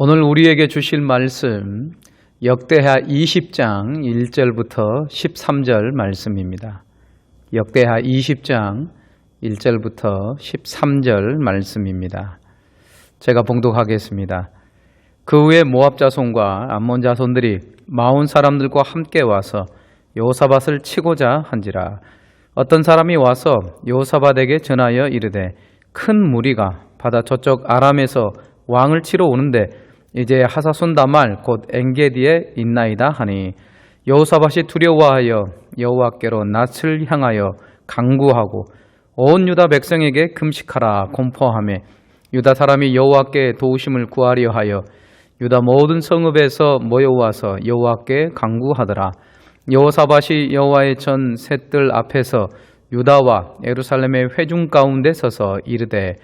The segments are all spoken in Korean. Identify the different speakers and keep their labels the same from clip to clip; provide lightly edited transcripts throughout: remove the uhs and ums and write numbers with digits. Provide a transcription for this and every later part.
Speaker 1: 오늘 우리에게 주실 말씀 역대하 20장 1절부터 13절 말씀입니다. 역대하 20장 1절부터 13절 말씀입니다. 제가 봉독하겠습니다. 그 후에 모압 자손과 암몬 자손들이 마온 사람들과 함께 와서 여호사밧을 치고자 한지라. 어떤 사람이 와서 여호사밧에게 전하여 이르되 큰 무리가 바다 저쪽 아람에서 왕을 치러 오는데 이제 하사손 다말 곧 엔게디에 있나이다 하니 여호사밧이 두려워하여 여호와께로 낯을 향하여 간구하고 온 유다 백성에게 금식하라 공포하며 유다 사람이 여호와께 도우심을 구하려 하여 유다 모든 성읍에서 모여와서 여호와께 간구하더라. 여호사밧이 여호와의 전 셋들 앞에서 유다와 예루살렘의 회중 가운데 서서 이르되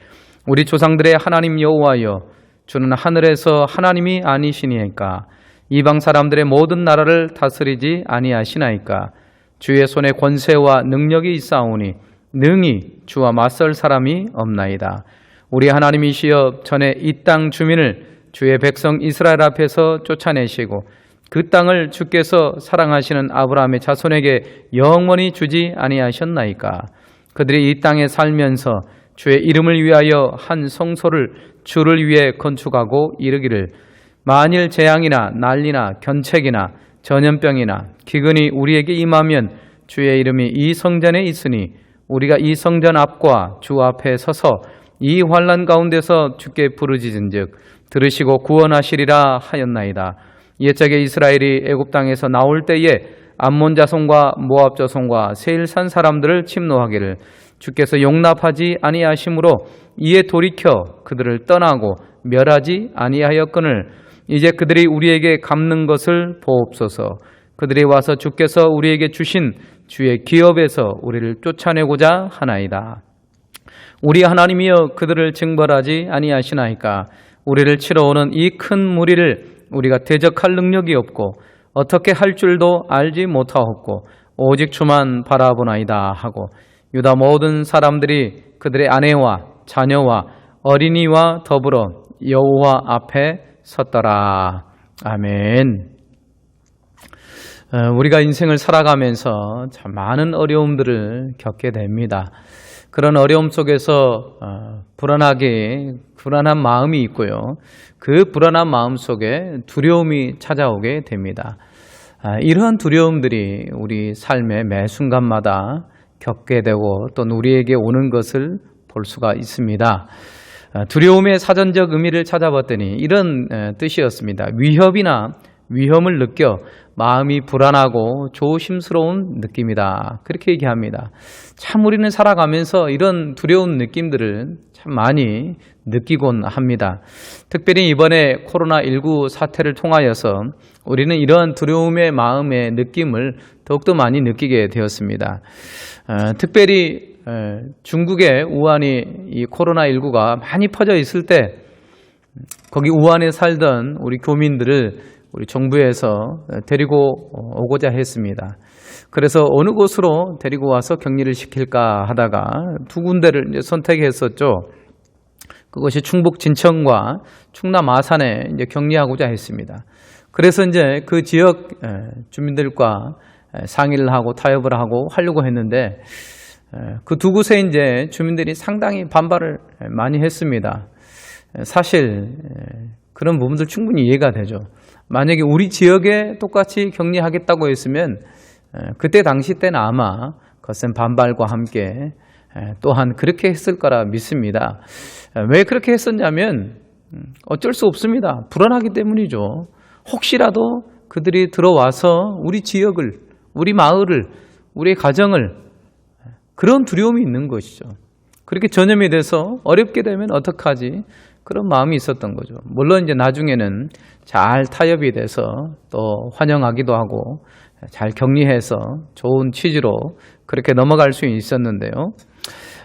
Speaker 1: 우리 조상들의 하나님 여호와여 주는 하늘에서 하나님이 아니시니까 이방 사람들의 모든 나라를 다스리지 아니하시나이까 주의 손에 권세와 능력이 있사오니 능히 주와 맞설 사람이 없나이다. 우리 하나님이시여 전에 이 땅 주민을 주의 백성 이스라엘 앞에서 쫓아내시고 그 땅을 주께서 사랑하시는 아브라함의 자손에게 영원히 주지 아니하셨나이까. 그들이 이 땅에 살면서 주의 이름을 위하여 한 성소를 주를 위해 건축하고 이르기를 만일 재앙이나 난리나 견책이나 전염병이나 기근이 우리에게 임하면 주의 이름이 이 성전에 있으니 우리가 이 성전 앞과 주 앞에 서서 이 환난 가운데서 주께 부르짖은즉 들으시고 구원하시리라 하였나이다. 옛적에 이스라엘이 애굽 땅에서 나올 때에 암몬 자손과 모압 자손과 세일산 사람들을 침노하기를 주께서 용납하지 아니하심으로 이에 돌이켜 그들을 떠나고 멸하지 아니하였거늘 이제 그들이 우리에게 갚는 것을 보옵소서. 그들이 와서 주께서 우리에게 주신 주의 기업에서 우리를 쫓아내고자 하나이다. 우리 하나님이여 그들을 징벌하지 아니하시나이까. 우리를 치러 오는 이 큰 무리를 우리가 대적할 능력이 없고 어떻게 할 줄도 알지 못하옵고 오직 주만 바라보나이다 하고 유다 모든 사람들이 그들의 아내와 자녀와 어린이와 더불어 여호와 앞에 섰더라. 아멘. 우리가 인생을 살아가면서 참 많은 어려움들을 겪게 됩니다. 그런 어려움 속에서 불안한 마음이 있고요. 그 불안한 마음 속에 두려움이 찾아오게 됩니다. 이러한 두려움들이 우리 삶의 매 순간마다 겪게 되고 또 우리에게 오는 것을 볼 수가 있습니다. 두려움의 사전적 의미를 찾아봤더니 이런 뜻이었습니다. 위협이나 위험을 느껴 마음이 불안하고 조심스러운 느낌이다. 그렇게 얘기합니다. 참 우리는 살아가면서 이런 두려운 느낌들을 참 많이 느끼곤 합니다. 특별히 이번에 코로나19 사태를 통하여서 우리는 이러한 두려움의 마음의 느낌을 더욱더 많이 느끼게 되었습니다. 특별히 중국의 우한이 이 코로나19가 많이 퍼져 있을 때 거기 우한에 살던 우리 교민들을 우리 정부에서 데리고 오고자 했습니다. 그래서 어느 곳으로 데리고 와서 격리를 시킬까 하다가 두 군데를 이제 선택했었죠. 그것이 충북 진천과 충남 아산에 이제 격리하고자 했습니다. 그래서 이제 그 지역 주민들과 상의를 하고 타협을 하고 하려고 했는데 그 두 곳에 이제 주민들이 상당히 반발을 많이 했습니다. 사실 그런 부분들 충분히 이해가 되죠. 만약에 우리 지역에 똑같이 격리하겠다고 했으면 그때 당시 때는 아마 거센 반발과 함께 또한 그렇게 했을 거라 믿습니다. 왜 그렇게 했었냐면 어쩔 수 없습니다. 불안하기 때문이죠. 혹시라도 그들이 들어와서 우리 지역을, 우리 마을을, 우리 가정을 그런 두려움이 있는 것이죠. 그렇게 전염이 돼서 어렵게 되면 어떡하지? 그런 마음이 있었던 거죠. 물론 이제 나중에는 잘 타협이 돼서 또 환영하기도 하고 잘 격리해서 좋은 취지로 그렇게 넘어갈 수 있었는데요.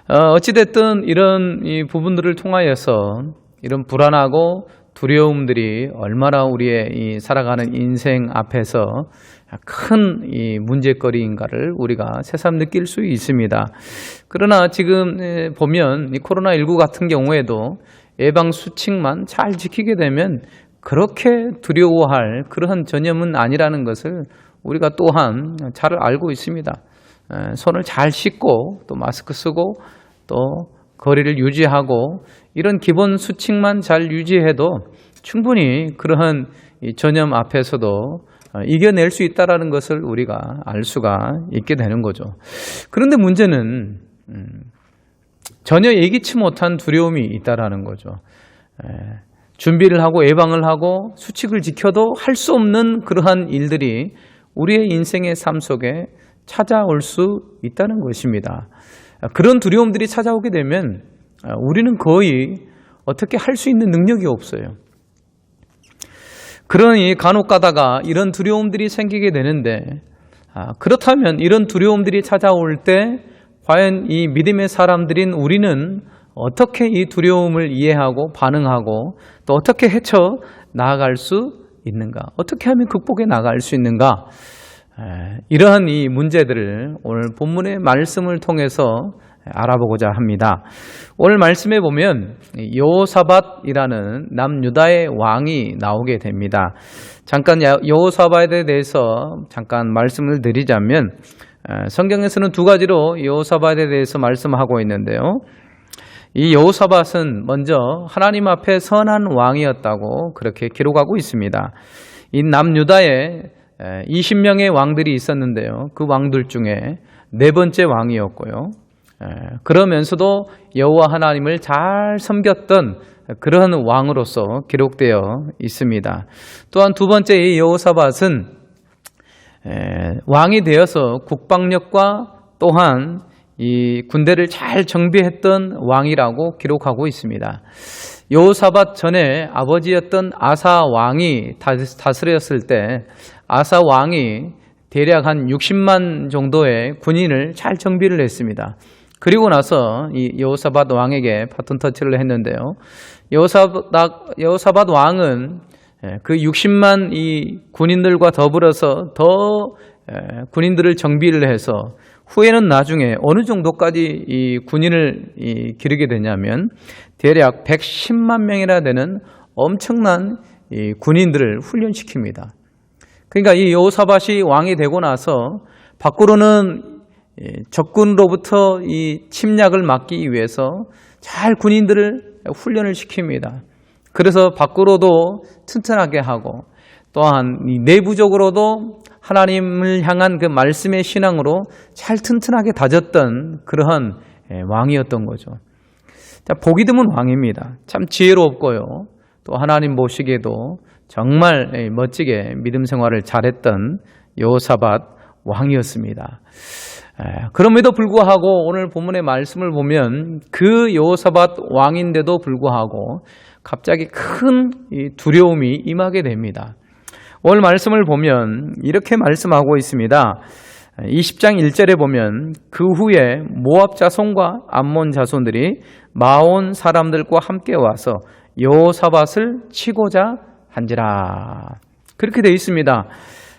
Speaker 1: 어찌됐든 이런 이 부분들을 통하여서 이런 불안하고 두려움들이 얼마나 우리의 이 살아가는 인생 앞에서 큰 이 문제거리인가를 우리가 새삼 느낄 수 있습니다. 그러나 지금 보면 이 코로나19 같은 경우에도 예방 수칙만 잘 지키게 되면 그렇게 두려워할 그러한 전염은 아니라는 것을 우리가 또한 잘 알고 있습니다. 손을 잘 씻고 또 마스크 쓰고 또 거리를 유지하고 이런 기본 수칙만 잘 유지해도 충분히 그러한 전염 앞에서도 이겨낼 수 있다는 것을 우리가 알 수가 있게 되는 거죠. 그런데 문제는 전혀 예기치 못한 두려움이 있다는 거죠. 준비를 하고 예방을 하고 수칙을 지켜도 할 수 없는 그러한 일들이 우리의 인생의 삶 속에 찾아올 수 있다는 것입니다. 그런 두려움들이 찾아오게 되면 우리는 거의 어떻게 할 수 있는 능력이 없어요. 그러니 간혹 가다가 이런 두려움들이 생기게 되는데 그렇다면 이런 두려움들이 찾아올 때 과연 이 믿음의 사람들인 우리는 어떻게 이 두려움을 이해하고 반응하고 또 어떻게 헤쳐 나아갈 수 있는가? 어떻게 하면 극복해 나갈 수 있는가? 이러한 이 문제들을 오늘 본문의 말씀을 통해서 알아보고자 합니다. 오늘 말씀에 보면 여호사밧이라는 남유다의 왕이 나오게 됩니다. 잠깐 여호사밧에 대해서 잠깐 말씀을 드리자면 성경에서는 두 가지로 여호사밧에 대해서 말씀하고 있는데요. 이 여호사밧은 먼저 하나님 앞에 선한 왕이었다고 그렇게 기록하고 있습니다. 이 남유다에 20명의 왕들이 있었는데요. 그 왕들 중에 네 번째 왕이었고요. 그러면서도 여호와 하나님을 잘 섬겼던 그러한 왕으로서 기록되어 있습니다. 또한 두 번째 이 여호사밧은 왕이 되어서 국방력과 또한 이 군대를 잘 정비했던 왕이라고 기록하고 있습니다. 여호사밧 전에 아버지였던 아사 왕이 다스렸을 때 아사 왕이 대략 한 60만 정도의 군인을 잘 정비를 했습니다. 그리고 나서 이 여호사밧 왕에게 바톤 터치를 했는데요. 여호사밧 왕은 그 60만 이 군인들과 더불어서 더 군인들을 정비를 해서 후에는 나중에 어느 정도까지 이 군인을 기르게 되냐면 대략 110만 명이나 되는 엄청난 이 군인들을 훈련시킵니다. 그러니까 이 여호사밧이 왕이 되고 나서 밖으로는 적군으로부터 이 침략을 막기 위해서 잘 군인들을 훈련을 시킵니다. 그래서 밖으로도 튼튼하게 하고 또한 내부적으로도 하나님을 향한 그 말씀의 신앙으로 잘 튼튼하게 다졌던 그러한 왕이었던 거죠. 보기 드문 왕입니다. 참 지혜롭고요. 또 하나님 보시기에도 정말 멋지게 믿음 생활을 잘했던 여호사밧 왕이었습니다. 그럼에도 불구하고 오늘 본문의 말씀을 보면 그 여호사밧 왕인데도 불구하고 갑자기 큰 두려움이 임하게 됩니다. 오늘 말씀을 보면 이렇게 말씀하고 있습니다. 20장 1절에 보면 그 후에 모압 자손과 암몬 자손들이 마온 사람들과 함께 와서 여호사밧을 치고자 한지라. 그렇게 되어 있습니다.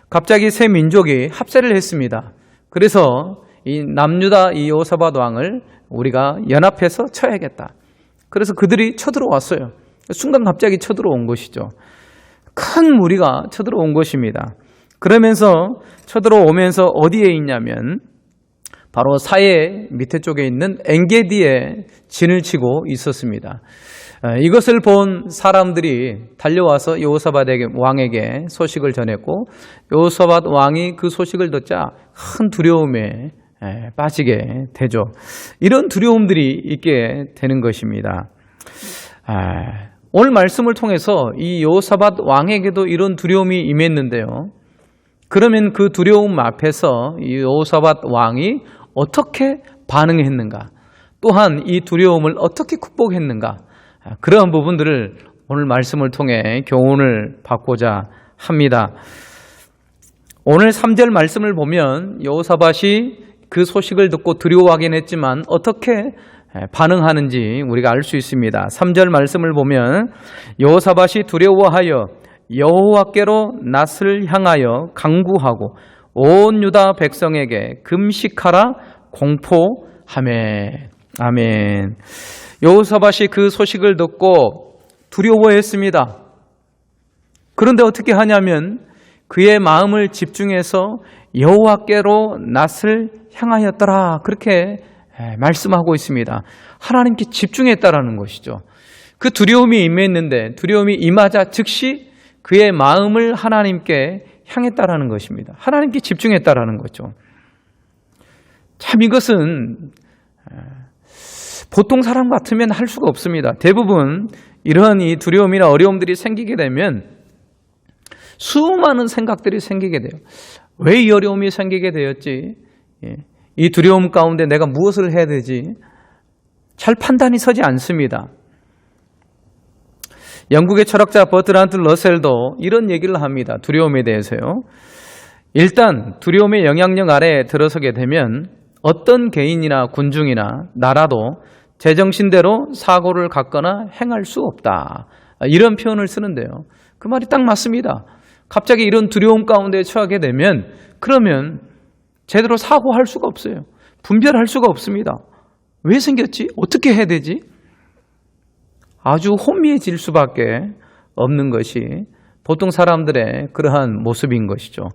Speaker 1: 갑자기 세 민족이 합세를 했습니다. 그래서 이 남유다 이 여호사밧 왕을 우리가 연합해서 쳐야겠다. 그래서 그들이 쳐들어왔어요. 순간 갑자기 쳐들어온 것이죠. 큰 무리가 쳐들어온 것입니다. 그러면서 쳐들어오면서 어디에 있냐면 바로 사해 밑에 쪽에 있는 엔게디에 진을 치고 있었습니다. 이것을 본 사람들이 달려와서 여호사밧 왕에게 소식을 전했고 여호사밧 왕이 그 소식을 듣자 큰 두려움에 빠지게 되죠. 이런 두려움들이 있게 되는 것입니다. 오늘 말씀을 통해서 이 여호사밧 왕에게도 이런 두려움이 임했는데요. 그러면 그 두려움 앞에서 이 여호사밧 왕이 어떻게 반응했는가? 또한 이 두려움을 어떻게 극복했는가? 그러한 부분들을 오늘 말씀을 통해 교훈을 받고자 합니다. 오늘 3절 말씀을 보면 여호사밧이 그 소식을 듣고 두려워하긴 했지만 어떻게 반응하는지 우리가 알 수 있습니다. 3절 말씀을 보면 여호사밧이 두려워하여 여호와께로 낯을 향하여 간구하고 온 유다 백성에게 금식하라 공포하매. 아멘. 여호사밧이 그 소식을 듣고 두려워했습니다. 그런데 어떻게 하냐면 그의 마음을 집중해서 여호와께로 낯을 향하였더라. 그렇게 말씀하고 있습니다. 하나님께 집중했다라는 것이죠. 그 두려움이 임했는데 두려움이 임하자 즉시 그의 마음을 하나님께 향했다라는 것입니다. 하나님께 집중했다라는 거죠. 참 이것은 보통 사람 같으면 할 수가 없습니다. 대부분 이러한 이 두려움이나 어려움들이 생기게 되면 수많은 생각들이 생기게 돼요. 왜 이 어려움이 생기게 되었지? 이 두려움 가운데 내가 무엇을 해야 되지? 잘 판단이 서지 않습니다. 영국의 철학자 버트란드 러셀도 이런 얘기를 합니다. 두려움에 대해서요. 일단 두려움의 영향력 아래에 들어서게 되면 어떤 개인이나 군중이나 나라도 제정신대로 사고를 갖거나 행할 수 없다. 이런 표현을 쓰는데요. 그 말이 딱 맞습니다. 갑자기 이런 두려움 가운데 처하게 되면 그러면 제대로 사고할 수가 없어요. 분별할 수가 없습니다. 왜 생겼지? 어떻게 해야 되지? 아주 혼미해질 수밖에 없는 것이 보통 사람들의 그러한 모습인 것이죠.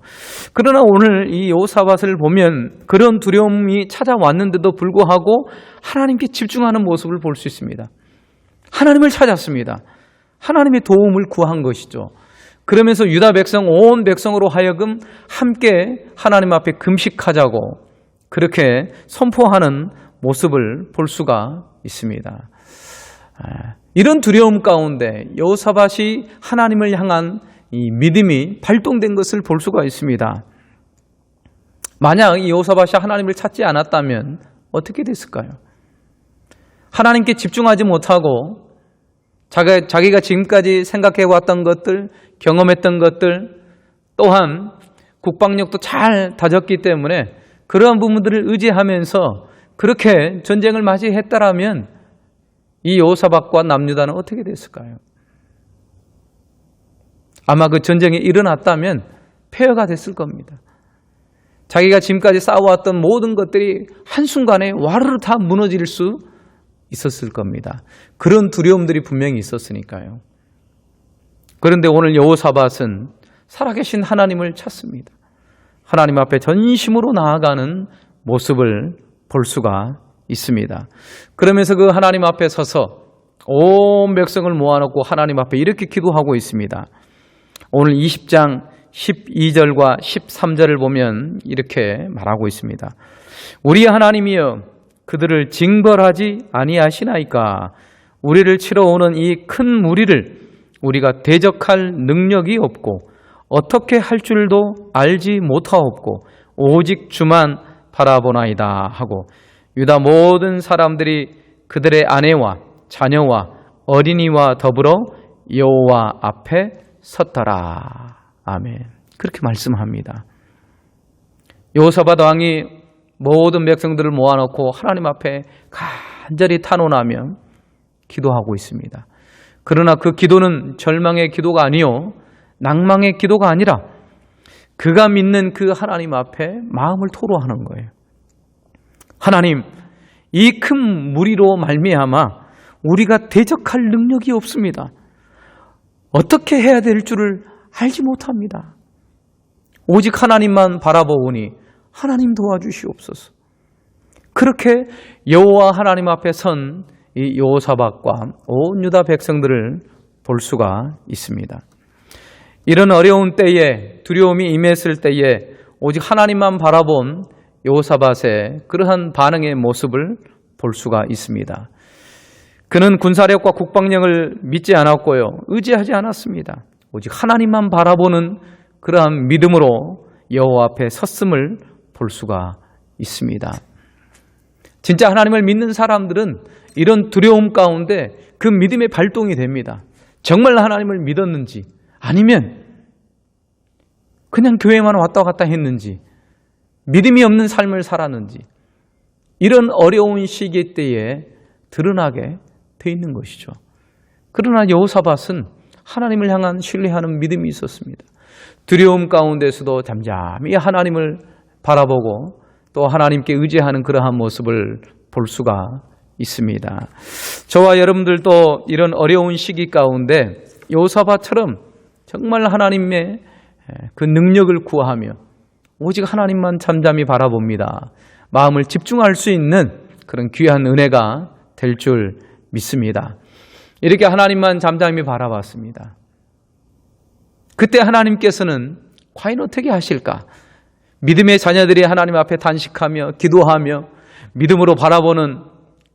Speaker 1: 그러나 오늘 이 여호사밧을 보면 그런 두려움이 찾아왔는데도 불구하고 하나님께 집중하는 모습을 볼 수 있습니다. 하나님을 찾았습니다. 하나님의 도움을 구한 것이죠. 그러면서 유다 백성, 온 백성으로 하여금 함께 하나님 앞에 금식하자고 그렇게 선포하는 모습을 볼 수가 있습니다. 이런 두려움 가운데 여호사밧이 하나님을 향한 이 믿음이 발동된 것을 볼 수가 있습니다. 만약 이 여호사밧이 하나님을 찾지 않았다면 어떻게 됐을까요? 하나님께 집중하지 못하고 자기가 지금까지 생각해왔던 것들, 경험했던 것들, 또한 국방력도 잘 다졌기 때문에 그러한 부분들을 의지하면서 그렇게 전쟁을 맞이했다라면 이 여호사밧과 남유다는 어떻게 됐을까요? 아마 그 전쟁이 일어났다면 폐허가 됐을 겁니다. 자기가 지금까지 쌓아왔던 모든 것들이 한순간에 와르르 다 무너질 수 있었을 겁니다. 그런 두려움들이 분명히 있었으니까요. 그런데 오늘 여호사밧은 살아계신 하나님을 찾습니다. 하나님 앞에 전심으로 나아가는 모습을 볼 수가 있습니다. 그러면서 그 하나님 앞에 서서 온 백성을 모아놓고 하나님 앞에 이렇게 기도하고 있습니다. 오늘 20장 12절과 13절을 보면 이렇게 말하고 있습니다. 우리 하나님이여 그들을 징벌하지 아니하시나이까. 우리를 치러 오는 이 큰 무리를 우리가 대적할 능력이 없고 어떻게 할 줄도 알지 못하옵고 오직 주만 바라보나이다 하고 유다 모든 사람들이 그들의 아내와 자녀와 어린이와 더불어 여호와 앞에 섰더라. 아멘. 그렇게 말씀합니다. 여호사밧 왕이 모든 백성들을 모아놓고 하나님 앞에 간절히 탄원하며 기도하고 있습니다. 그러나 그 기도는 절망의 기도가 아니요 낭망의 기도가 아니라 그가 믿는 그 하나님 앞에 마음을 토로하는 거예요. 하나님, 이 큰 무리로 말미암아 우리가 대적할 능력이 없습니다. 어떻게 해야 될 줄을 알지 못합니다. 오직 하나님만 바라보오니 하나님 도와주시옵소서. 그렇게 여호와 하나님 앞에 선 이 여호사밧과 온 유다 백성들을 볼 수가 있습니다. 이런 어려운 때에 두려움이 임했을 때에 오직 하나님만 바라본 여호사밧의 그러한 반응의 모습을 볼 수가 있습니다. 그는 군사력과 국방력을 믿지 않았고요. 의지하지 않았습니다. 오직 하나님만 바라보는 그러한 믿음으로 여호와 앞에 섰음을 볼 수가 있습니다. 진짜 하나님을 믿는 사람들은 이런 두려움 가운데 그 믿음의 발동이 됩니다. 정말 하나님을 믿었는지 아니면 그냥 교회만 왔다 갔다 했는지 믿음이 없는 삶을 살았는지 이런 어려운 시기 때에 드러나게 돼 있는 것이죠. 그러나 여호사밧은 하나님을 향한 신뢰하는 믿음이 있었습니다. 두려움 가운데서도 잠잠히 하나님을 바라보고 또 하나님께 의지하는 그러한 모습을 볼 수가 있습니다. 저와 여러분들도 이런 어려운 시기 가운데 여호사밧처럼 정말 하나님의 그 능력을 구하며 오직 하나님만 잠잠히 바라봅니다. 마음을 집중할 수 있는 그런 귀한 은혜가 될 줄 믿습니다. 이렇게 하나님만 잠잠히 바라봤습니다. 그때 하나님께서는 과연 어떻게 하실까? 믿음의 자녀들이 하나님 앞에 단식하며 기도하며 믿음으로 바라보는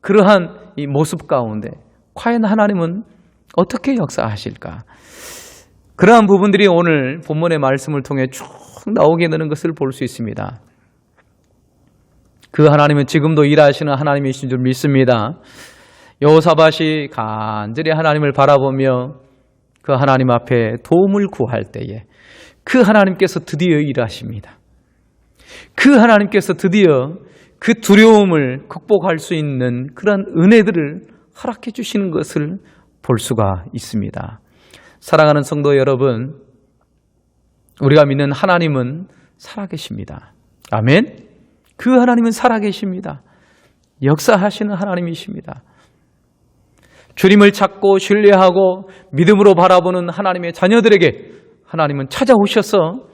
Speaker 1: 그러한 이 모습 가운데 과연 하나님은 어떻게 역사하실까? 그러한 부분들이 오늘 본문의 말씀을 통해 쭉 나오게 되는 것을 볼 수 있습니다. 그 하나님은 지금도 일하시는 하나님이신 줄 믿습니다. 여호사밧이 간절히 하나님을 바라보며 그 하나님 앞에 도움을 구할 때에 그 하나님께서 드디어 일하십니다. 그 하나님께서 드디어 그 두려움을 극복할 수 있는 그런 은혜들을 허락해 주시는 것을 볼 수가 있습니다. 사랑하는 성도 여러분, 우리가 믿는 하나님은 살아계십니다. 아멘. 그 하나님은 살아계십니다. 역사하시는 하나님이십니다. 주님을 찾고 신뢰하고 믿음으로 바라보는 하나님의 자녀들에게 하나님은 찾아오셔서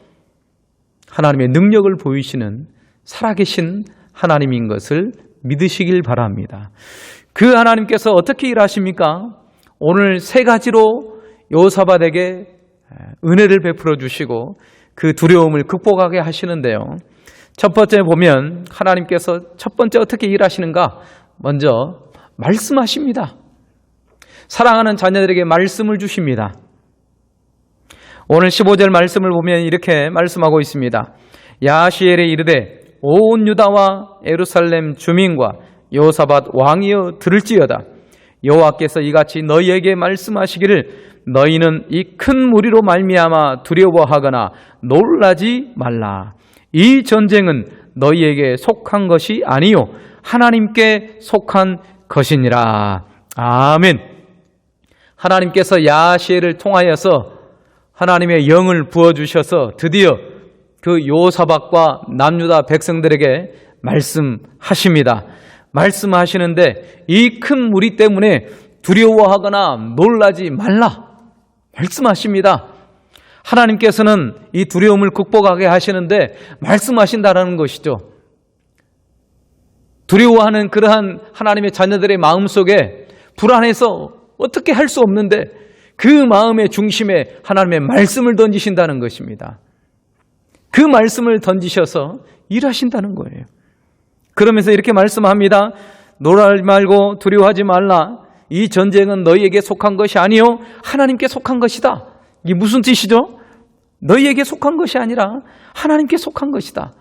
Speaker 1: 하나님의 능력을 보이시는 살아계신 하나님인 것을 믿으시길 바랍니다. 그 하나님께서 어떻게 일하십니까? 오늘 세 가지로 여호사밧에게 은혜를 베풀어 주시고 그 두려움을 극복하게 하시는데요. 첫 번째 보면 하나님께서 첫 번째 어떻게 일하시는가? 먼저 말씀하십니다. 사랑하는 자녀들에게 말씀을 주십니다. 오늘 15절 말씀을 보면 이렇게 말씀하고 있습니다. 야하시엘에 이르되 온 유다와 예루살렘 주민과 여호사밧 왕이여 들을지어다. 여호와께서 이같이 너희에게 말씀하시기를 너희는 이 큰 무리로 말미암아 두려워하거나 놀라지 말라. 이 전쟁은 너희에게 속한 것이 아니요 하나님께 속한 것이니라. 아멘. 하나님께서 야하시엘을 통하여서 하나님의 영을 부어주셔서 드디어 그 여호사밧과 남유다 백성들에게 말씀하십니다. 말씀하시는데 이 큰 무리 때문에 두려워하거나 놀라지 말라 말씀하십니다. 하나님께서는 이 두려움을 극복하게 하시는데 말씀하신다라는 것이죠. 두려워하는 그러한 하나님의 자녀들의 마음속에 불안해서 어떻게 할 수 없는데 그 마음의 중심에 하나님의 말씀을 던지신다는 것입니다. 그 말씀을 던지셔서 일하신다는 거예요. 그러면서 이렇게 말씀합니다. 놀라지 말고 두려워하지 말라. 이 전쟁은 너희에게 속한 것이 아니요 하나님께 속한 것이다. 이게 무슨 뜻이죠? 너희에게 속한 것이 아니라 하나님께 속한 것이다.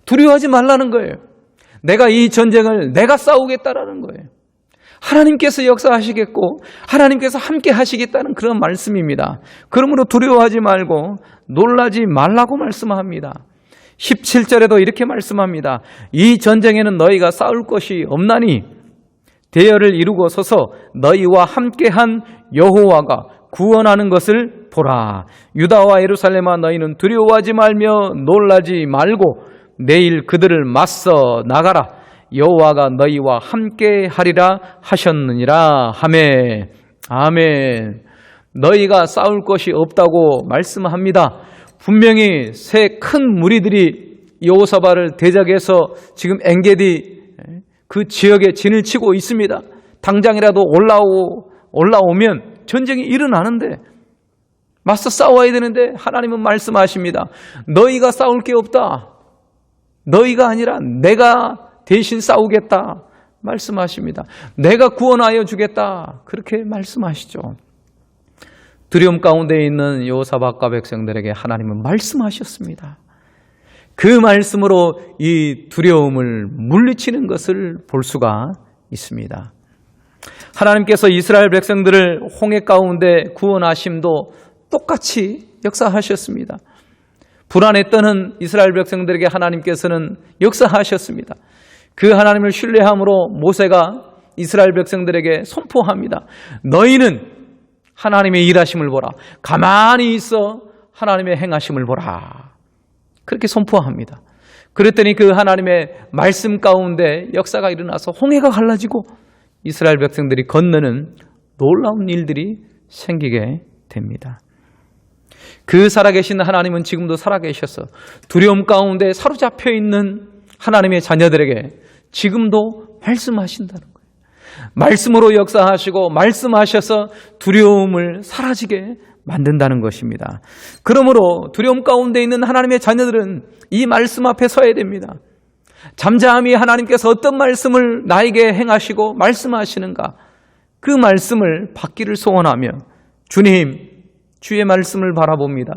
Speaker 1: 두려워하지 말라는 거예요. 내가 이 전쟁을 내가 싸우겠다라는 거예요. 하나님께서 역사하시겠고 하나님께서 함께 하시겠다는 그런 말씀입니다. 그러므로 두려워하지 말고 놀라지 말라고 말씀합니다. 17절에도 이렇게 말씀합니다. 이 전쟁에는 너희가 싸울 것이 없나니 대열을 이루고 서서 너희와 함께한 여호와가 구원하는 것을 보라. 유다와 예루살렘아 너희는 두려워하지 말며 놀라지 말고 내일 그들을 맞서 나가라. 여호와가 너희와 함께 하리라 하셨느니라 하매. 아멘. 너희가 싸울 것이 없다고 말씀합니다. 분명히 새 큰 무리들이 여호사밧을 대적해서 지금 엔게디 그 지역에 진을 치고 있습니다. 당장이라도 올라오면 전쟁이 일어나는데 맞서 싸워야 되는데 하나님은 말씀하십니다. 너희가 싸울 게 없다. 너희가 아니라 내가 대신 싸우겠다 말씀하십니다. 내가 구원하여 주겠다 그렇게 말씀하시죠. 두려움 가운데 있는 여호사밧과 백성들에게 하나님은 말씀하셨습니다. 그 말씀으로 이 두려움을 물리치는 것을 볼 수가 있습니다. 하나님께서 이스라엘 백성들을 홍해 가운데 구원하심도 똑같이 역사하셨습니다. 불안에 떠는 이스라엘 백성들에게 하나님께서는 역사하셨습니다. 그 하나님을 신뢰함으로 모세가 이스라엘 백성들에게 선포합니다. 너희는 하나님의 일하심을 보라. 가만히 있어 하나님의 행하심을 보라. 그렇게 선포합니다. 그랬더니 그 하나님의 말씀 가운데 역사가 일어나서 홍해가 갈라지고 이스라엘 백성들이 건너는 놀라운 일들이 생기게 됩니다. 그 살아계신 하나님은 지금도 살아계셔서 두려움 가운데 사로잡혀 있는 하나님의 자녀들에게 지금도 말씀하신다는 거예요. 말씀으로 역사하시고 말씀하셔서 두려움을 사라지게 만든다는 것입니다. 그러므로 두려움 가운데 있는 하나님의 자녀들은 이 말씀 앞에 서야 됩니다. 잠잠히 하나님께서 어떤 말씀을 나에게 행하시고 말씀하시는가, 그 말씀을 받기를 소원하며 주님, 주의 말씀을 바라봅니다.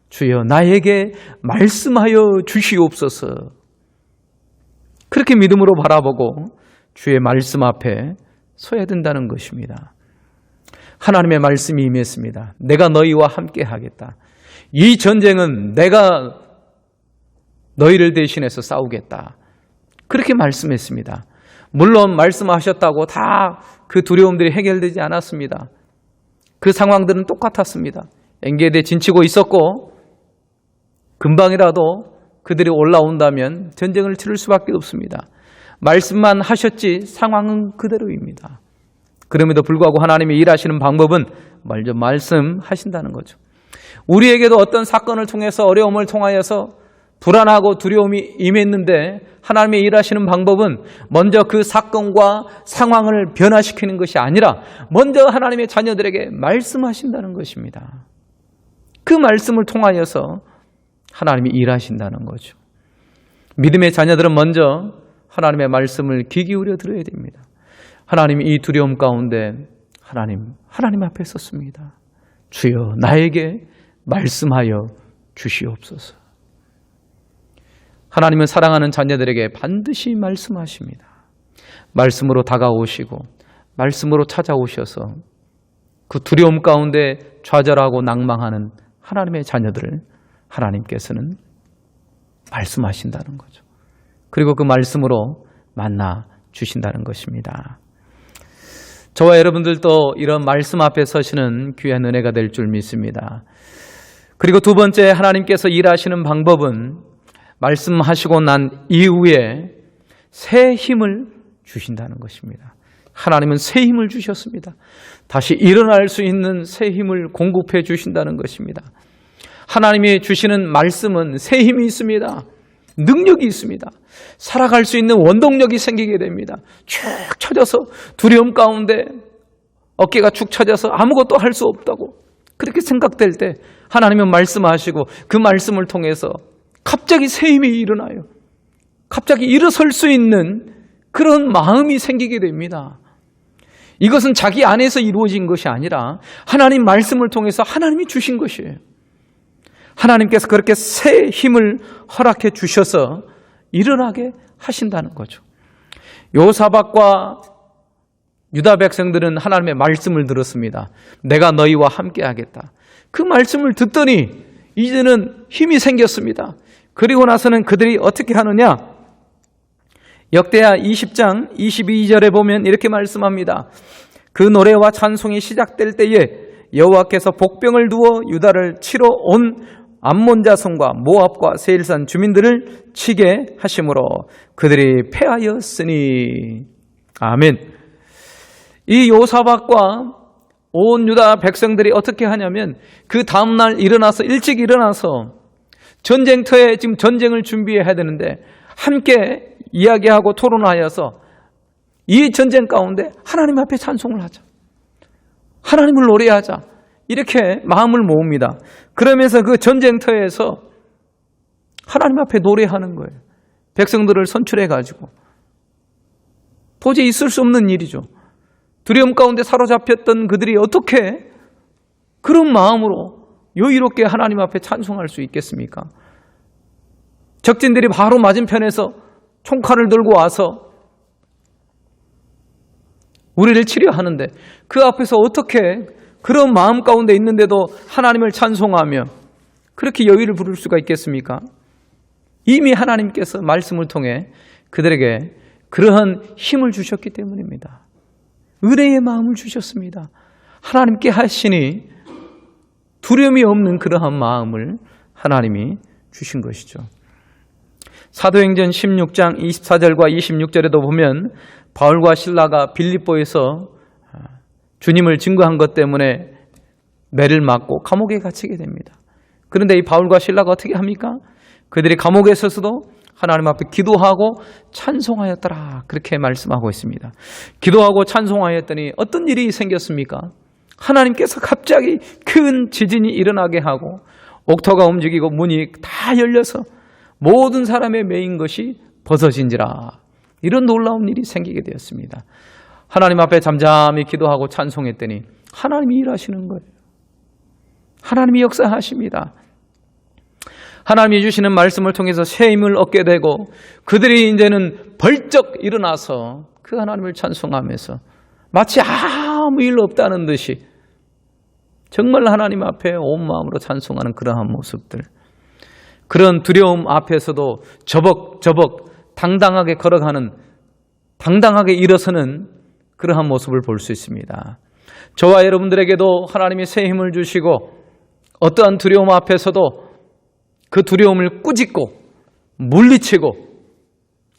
Speaker 1: 주여 나에게 말씀하여 주시옵소서. 그렇게 믿음으로 바라보고 주의 말씀 앞에 서야 된다는 것입니다. 하나님의 말씀이 임했습니다. 내가 너희와 함께 하겠다. 이 전쟁은 내가 너희를 대신해서 싸우겠다. 그렇게 말씀했습니다. 물론 말씀하셨다고 다 그 두려움들이 해결되지 않았습니다. 그 상황들은 똑같았습니다. 엔게디에 진치고 있었고 금방이라도 그들이 올라온다면 전쟁을 치를 수밖에 없습니다. 말씀만 하셨지 상황은 그대로입니다. 그럼에도 불구하고 하나님이 일하시는 방법은 먼저 말씀하신다는 거죠. 우리에게도 어떤 사건을 통해서 어려움을 통하여서 불안하고 두려움이 임했는데 하나님의 일하시는 방법은 먼저 그 사건과 상황을 변화시키는 것이 아니라 먼저 하나님의 자녀들에게 말씀하신다는 것입니다. 그 말씀을 통하여서 하나님이 일하신다는 거죠. 믿음의 자녀들은 먼저 하나님의 말씀을 귀 기울여 들어야 됩니다. 하나님이 이 두려움 가운데 하나님 앞에 섰습니다. 주여 나에게 말씀하여 주시옵소서. 하나님은 사랑하는 자녀들에게 반드시 말씀하십니다. 말씀으로 다가오시고 말씀으로 찾아오셔서 그 두려움 가운데 좌절하고 낭망하는 하나님의 자녀들을 하나님께서는 말씀하신다는 거죠. 그리고 그 말씀으로 만나 주신다는 것입니다. 저와 여러분들도 이런 말씀 앞에 서시는 귀한 은혜가 될 줄 믿습니다. 그리고 두 번째, 하나님께서 일하시는 방법은 말씀하시고 난 이후에 새 힘을 주신다는 것입니다. 하나님은 새 힘을 주셨습니다. 다시 일어날 수 있는 새 힘을 공급해 주신다는 것입니다. 하나님이 주시는 말씀은 새 힘이 있습니다. 능력이 있습니다. 살아갈 수 있는 원동력이 생기게 됩니다. 축 처져서 두려움 가운데 어깨가 축 처져서 아무것도 할 수 없다고 그렇게 생각될 때 하나님은 말씀하시고 그 말씀을 통해서 갑자기 새 힘이 일어나요. 갑자기 일어설 수 있는 그런 마음이 생기게 됩니다. 이것은 자기 안에서 이루어진 것이 아니라 하나님 말씀을 통해서 하나님이 주신 것이에요. 하나님께서 그렇게 새 힘을 허락해 주셔서 일어나게 하신다는 거죠. 여호사밧과 유다 백성들은 하나님의 말씀을 들었습니다. 내가 너희와 함께 하겠다. 그 말씀을 듣더니 이제는 힘이 생겼습니다. 그리고 나서는 그들이 어떻게 하느냐? 역대하 20장 22절에 보면 이렇게 말씀합니다. 그 노래와 찬송이 시작될 때에 여호와께서 복병을 두어 유다를 치러 온 암몬 자손과 모압과 세일산 주민들을 치게 하심으로 그들이 패하였으니. 아멘. 이 여호사밧과 온 유다 백성들이 어떻게 하냐면 그 다음날 일찍 일어나서 전쟁터에 지금 전쟁을 준비해야 되는데 함께 이야기하고 토론하여서 이 전쟁 가운데 하나님 앞에 찬송을 하자. 하나님을 노래하자. 이렇게 마음을 모읍니다. 그러면서 그 전쟁터에서 하나님 앞에 노래하는 거예요. 백성들을 선출해가지고. 도저히 있을 수 없는 일이죠. 두려움 가운데 사로잡혔던 그들이 어떻게 그런 마음으로 여유롭게 하나님 앞에 찬송할 수 있겠습니까? 적진들이 바로 맞은편에서 총칼을 들고 와서 우리를 치려 하는데 그 앞에서 어떻게 그런 마음 가운데 있는데도 하나님을 찬송하며 그렇게 여유를 부를 수가 있겠습니까? 이미 하나님께서 말씀을 통해 그들에게 그러한 힘을 주셨기 때문입니다. 은혜의 마음을 주셨습니다. 하나님께 하시니 두려움이 없는 그러한 마음을 하나님이 주신 것이죠. 사도행전 16장 24절과 26절에도 보면 바울과 실라가 빌립보에서 주님을 증거한 것 때문에 매를 맞고 감옥에 갇히게 됩니다. 그런데 이 바울과 실라가 어떻게 합니까? 그들이 감옥에 있어서도 하나님 앞에 기도하고 찬송하였더라. 그렇게 말씀하고 있습니다. 기도하고 찬송하였더니 어떤 일이 생겼습니까? 하나님께서 갑자기 큰 지진이 일어나게 하고 옥토가 움직이고 문이 다 열려서 모든 사람의 매인 것이 벗어진지라. 이런 놀라운 일이 생기게 되었습니다. 하나님 앞에 잠잠히 기도하고 찬송했더니 하나님이 일하시는 거예요. 하나님이 역사하십니다. 하나님이 주시는 말씀을 통해서 새 힘을 얻게 되고 그들이 이제는 벌쩍 일어나서 그 하나님을 찬송하면서 마치 아무 일 없다는 듯이 정말 하나님 앞에 온 마음으로 찬송하는 그러한 모습들, 그런 두려움 앞에서도 저벅저벅 당당하게 걸어가는, 당당하게 일어서는 그러한 모습을 볼 수 있습니다. 저와 여러분들에게도 하나님이 새 힘을 주시고 어떠한 두려움 앞에서도 그 두려움을 꾸짖고 물리치고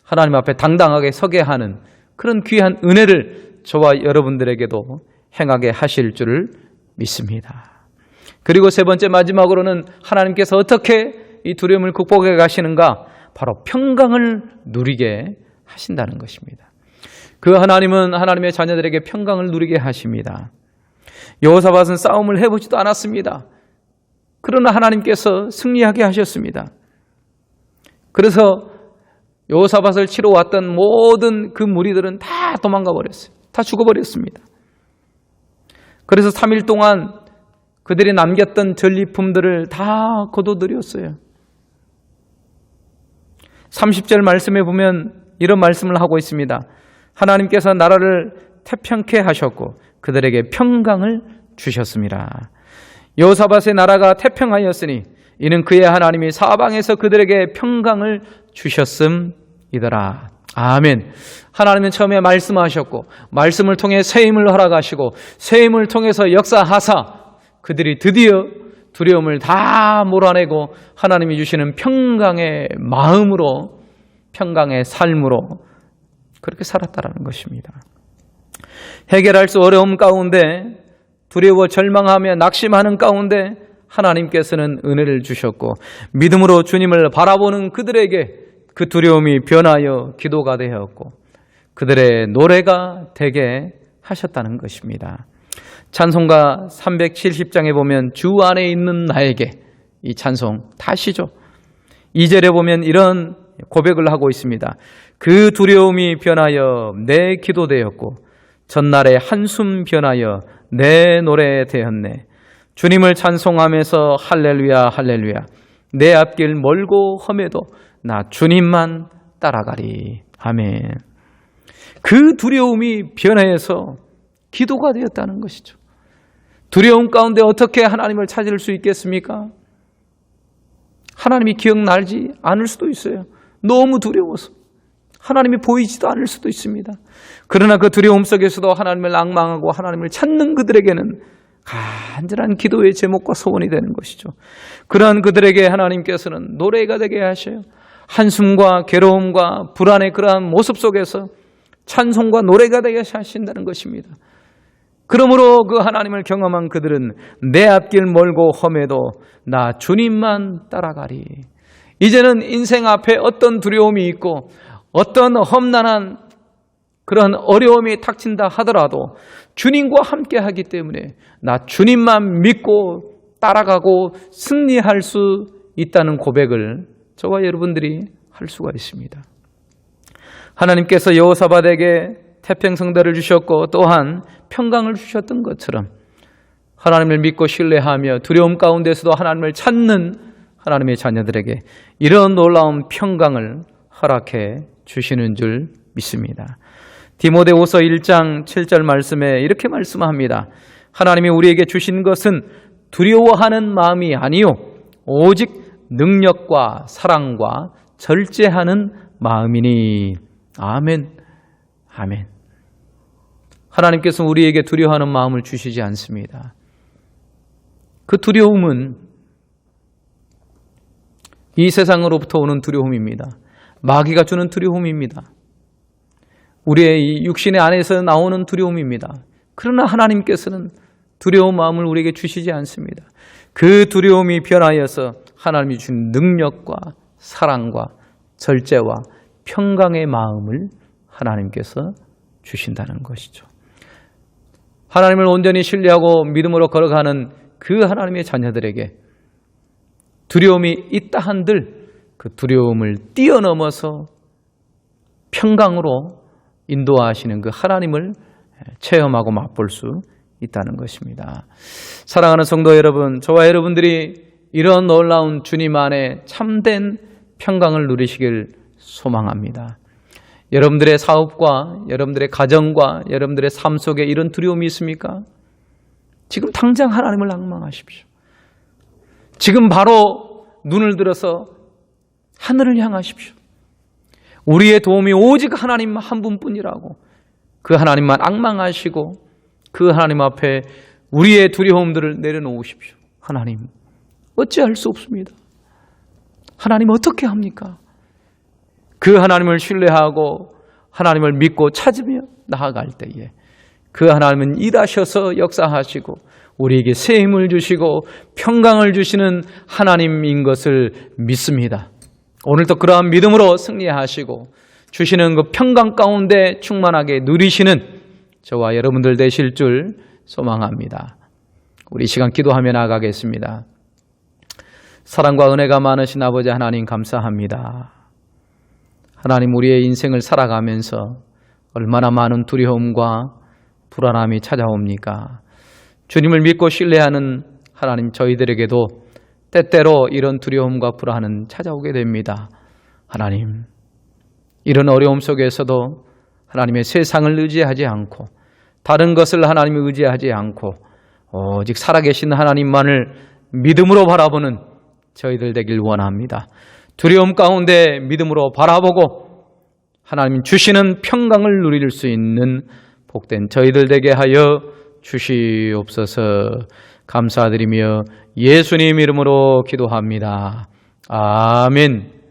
Speaker 1: 하나님 앞에 당당하게 서게 하는 그런 귀한 은혜를 저와 여러분들에게도 행하게 하실 줄을 믿습니다. 그리고 세 번째 마지막으로는 하나님께서 어떻게 이 두려움을 극복해 가시는가? 바로 평강을 누리게 하신다는 것입니다. 그 하나님은 하나님의 자녀들에게 평강을 누리게 하십니다. 여호사밧은 싸움을 해보지도 않았습니다. 그러나 하나님께서 승리하게 하셨습니다. 그래서 여호사밧을 치러 왔던 모든 그 무리들은 다 도망가 버렸어요. 다 죽어버렸습니다. 그래서 3일 동안 그들이 남겼던 전리품들을 다 거둬들였어요. 30절 말씀에 보면 이런 말씀을 하고 있습니다. 하나님께서 나라를 태평케 하셨고 그들에게 평강을 주셨습니다. 여호사밧의 나라가 태평하였으니 이는 그의 하나님이 사방에서 그들에게 평강을 주셨음이더라. 아멘. 하나님은 처음에 말씀하셨고 말씀을 통해 새 힘을 허락하시고 새 힘을 통해서 역사하사 그들이 드디어 두려움을 다 몰아내고 하나님이 주시는 평강의 마음으로, 평강의 삶으로 그렇게 살았다라는 것입니다. 해결할 수 어려움 가운데, 두려워 절망하며 낙심하는 가운데 하나님께서는 은혜를 주셨고 믿음으로 주님을 바라보는 그들에게 그 두려움이 변하여 기도가 되었고 그들의 노래가 되게 하셨다는 것입니다. 찬송가 370장에 보면 주 안에 있는 나에게, 이 찬송 다시죠. 2절에 보면 이런 고백을 하고 있습니다. 그 두려움이 변하여 내 기도 되었고 전날의 한숨 변하여 내 노래 되었네. 주님을 찬송하면서 할렐루야 할렐루야 내 앞길 멀고 험해도 나 주님만 따라가리. 아멘. 그 두려움이 변해서 기도가 되었다는 것이죠. 두려움 가운데 어떻게 하나님을 찾을 수 있겠습니까? 하나님이 기억나지 않을 수도 있어요. 너무 두려워서 하나님이 보이지도 않을 수도 있습니다. 그러나 그 두려움 속에서도 하나님을 낭망하고 하나님을 찾는 그들에게는 간절한 기도의 제목과 소원이 되는 것이죠. 그러한 그들에게 하나님께서는 노래가 되게 하셔요. 한숨과 괴로움과 불안의 그러한 모습 속에서 찬송과 노래가 되게 하신다는 것입니다. 그러므로 그 하나님을 경험한 그들은 내 앞길 멀고 험해도 나 주님만 따라가리. 이제는 인생 앞에 어떤 두려움이 있고 어떤 험난한 그런 어려움이 닥친다 하더라도 주님과 함께 하기 때문에 나 주님만 믿고 따라가고 승리할 수 있다는 고백을 저와 여러분들이 할 수가 있습니다. 하나님께서 여호사밧에게 태평성대를 주셨고 또한 평강을 주셨던 것처럼 하나님을 믿고 신뢰하며 두려움 가운데서도 하나님을 찾는 하나님의 자녀들에게 이런 놀라운 평강을 허락해 주시는 줄 믿습니다. 디모데후서 1장 7절 말씀에 이렇게 말씀합니다. 하나님이 우리에게 주신 것은 두려워하는 마음이 아니요 오직 능력과 사랑과 절제하는 마음이니. 아멘. 아멘. 하나님께서 우리에게 두려워하는 마음을 주시지 않습니다. 그 두려움은 이 세상으로부터 오는 두려움입니다. 마귀가 주는 두려움입니다. 우리의 이 육신의 안에서 나오는 두려움입니다. 그러나 하나님께서는 두려운 마음을 우리에게 주시지 않습니다. 그 두려움이 변하여서 하나님이 주신 능력과 사랑과 절제와 평강의 마음을 하나님께서 주신다는 것이죠. 하나님을 온전히 신뢰하고 믿음으로 걸어가는 그 하나님의 자녀들에게 두려움이 있다 한들 그 두려움을 뛰어넘어서 평강으로 인도하시는 그 하나님을 체험하고 맛볼 수 있다는 것입니다. 사랑하는 성도 여러분, 저와 여러분들이 이런 놀라운 주님 안에 참된 평강을 누리시길 소망합니다. 여러분들의 사업과 여러분들의 가정과 여러분들의 삶 속에 이런 두려움이 있습니까? 지금 당장 하나님을 앙망하십시오. 지금 바로 눈을 들어서 하늘을 향하십시오. 우리의 도움이 오직 하나님 한 분뿐이라고 그 하나님만 앙망하시고 그 하나님 앞에 우리의 두려움들을 내려놓으십시오. 하나님, 어찌할 수 없습니다. 하나님 어떻게 합니까? 그 하나님을 신뢰하고 하나님을 믿고 찾으며 나아갈 때에 그 하나님은 일하셔서 역사하시고 우리에게 새 힘을 주시고 평강을 주시는 하나님인 것을 믿습니다. 오늘도 그러한 믿음으로 승리하시고 주시는 그 평강 가운데 충만하게 누리시는 저와 여러분들 되실 줄 소망합니다. 우리 시간 기도하며 나아가겠습니다. 사랑과 은혜가 많으신 아버지 하나님 감사합니다. 하나님, 우리의 인생을 살아가면서 얼마나 많은 두려움과 불안함이 찾아옵니까? 주님을 믿고 신뢰하는 하나님, 저희들에게도 때때로 이런 두려움과 불안은 찾아오게 됩니다. 하나님, 이런 어려움 속에서도 하나님의 세상을 의지하지 않고 다른 것을 하나님을 의지하지 않고 오직 살아계신 하나님만을 믿음으로 바라보는 저희들 되길 원합니다. 두려움 가운데 믿음으로 바라보고 하나님 주시는 평강을 누릴 수 있는 복된 저희들 되게 하여 주시옵소서. 감사드리며 예수님 이름으로 기도합니다. 아멘.